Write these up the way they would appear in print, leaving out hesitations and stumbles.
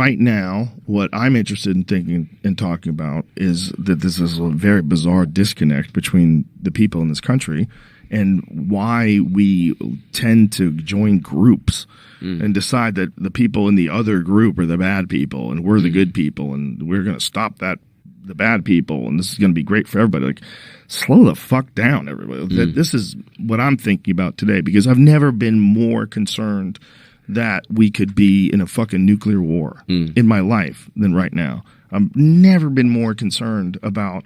Right now, what I'm interested in thinking and talking about is that this is a very bizarre disconnect between the people in this country and why we tend to join groups and decide that the people in the other group are the bad people and we're the good people and we're going to stop the bad people and this is going to be great for everybody. Like, slow the fuck down, everybody. This is what I'm thinking about today, because I've never been more concerned that we could be in a fucking nuclear war in my life than right now. I've never been more concerned about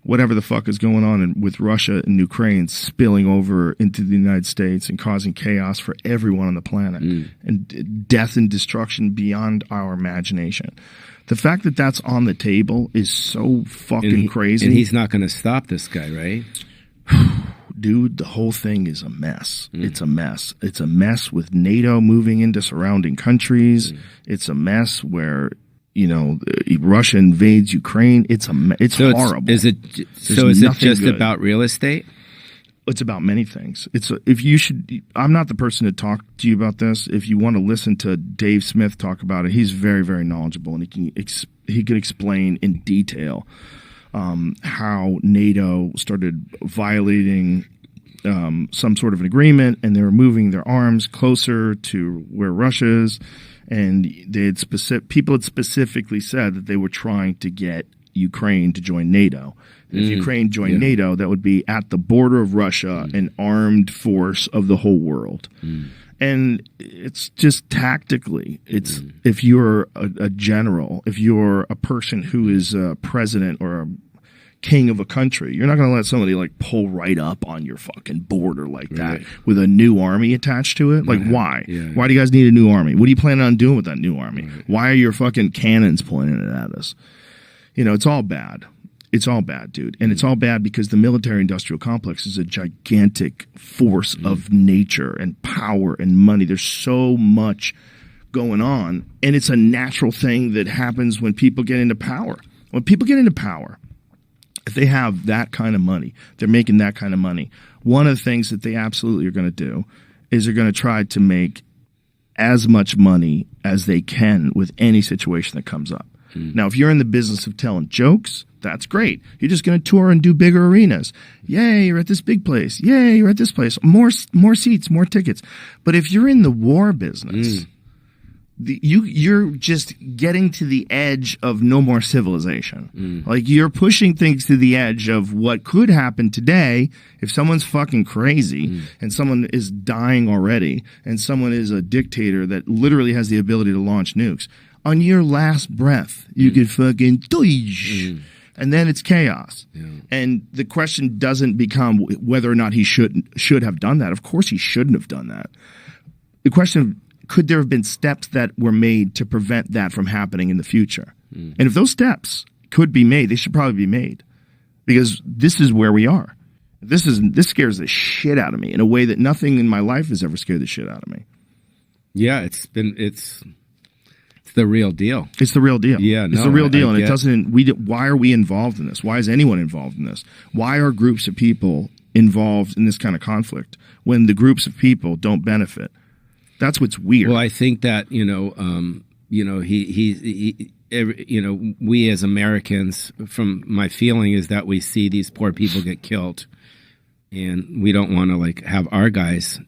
whatever the fuck is going on with Russia and Ukraine spilling over into the United States and causing chaos for everyone on the planet and death and destruction beyond our imagination. The fact that that's on the table is so fucking crazy. And he's not going to stop this guy, right? Dude, the whole thing is a mess. It's a mess. It's a mess with NATO moving into surrounding countries. It's a mess where, you know, Russia invades Ukraine. It's horrible. Is it just good about real estate? It's about many things. I'm not the person to talk to you about this. If you want to listen to Dave Smith talk about it, he's very, very knowledgeable, and he can explain in detail how NATO started violating some sort of an agreement, and they were moving their arms closer to where Russia is, and people had specifically said that they were trying to get Ukraine to join NATO. And if Ukraine joined NATO, that would be at the border of Russia, an armed force of the whole world. And it's just tactically, if you're a general, if you're a person who is a president or a king of a country, you're not going to let somebody like pull right up on your fucking border like that with a new army attached to it. Like, why? Why do you guys need a new army? What are you planning on doing with that new army? Why are your fucking cannons pointing it at us? You know, it's all bad. It's all bad, dude. And it's all bad because the military-industrial complex is a gigantic force of nature and power and money. There's so much going on, and it's a natural thing that happens when people get into power. When people get into power, if they have that kind of money, they're making that kind of money, one of the things that they absolutely are going to do is they're going to try to make as much money as they can with any situation that comes up. Now, if you're in the business of telling jokes, that's great. You're just going to tour and do bigger arenas. Yay, you're at this big place. Yay, you're at this place. More seats, more tickets. But if you're in the war business, you're just getting to the edge of no more civilization. Like, you're pushing things to the edge of what could happen today if someone's fucking crazy and someone is dying already and someone is a dictator that literally has the ability to launch nukes. On your last breath, you could fucking and then it's chaos. And the question doesn't become whether or not he should have done that. Of course he shouldn't have done that. The question, could there have been steps that were made to prevent that from happening in the future? And if those steps could be made, they should probably be made, because this is where we are. This scares the shit out of me in a way that nothing in my life has ever scared the shit out of me. Yeah, it's the real deal. It's the real deal. Yeah, it's the real deal, and it doesn't. Why are we involved in this? Why is anyone involved in this? Why are groups of people involved in this kind of conflict when the groups of people don't benefit? That's what's weird. Well, I think that we as Americans, from my feeling, is that we see these poor people get killed, and we don't want to like have our guys,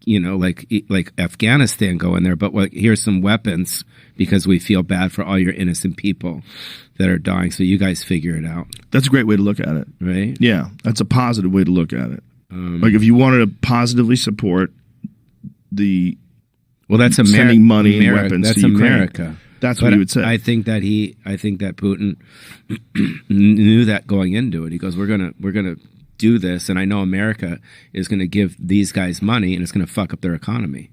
like Afghanistan go in there, but here's some weapons because we feel bad for all your innocent people that are dying. So you guys figure it out. That's a great way to look at it. Right? Yeah, that's a positive way to look at it. Like, if you wanted to positively support that's sending money and weapons that's to Ukraine, America. That's what he would say. I think that Putin knew that going into it. He goes, we're gonna do this, and I know America is going to give these guys money, and it's going to fuck up their economy.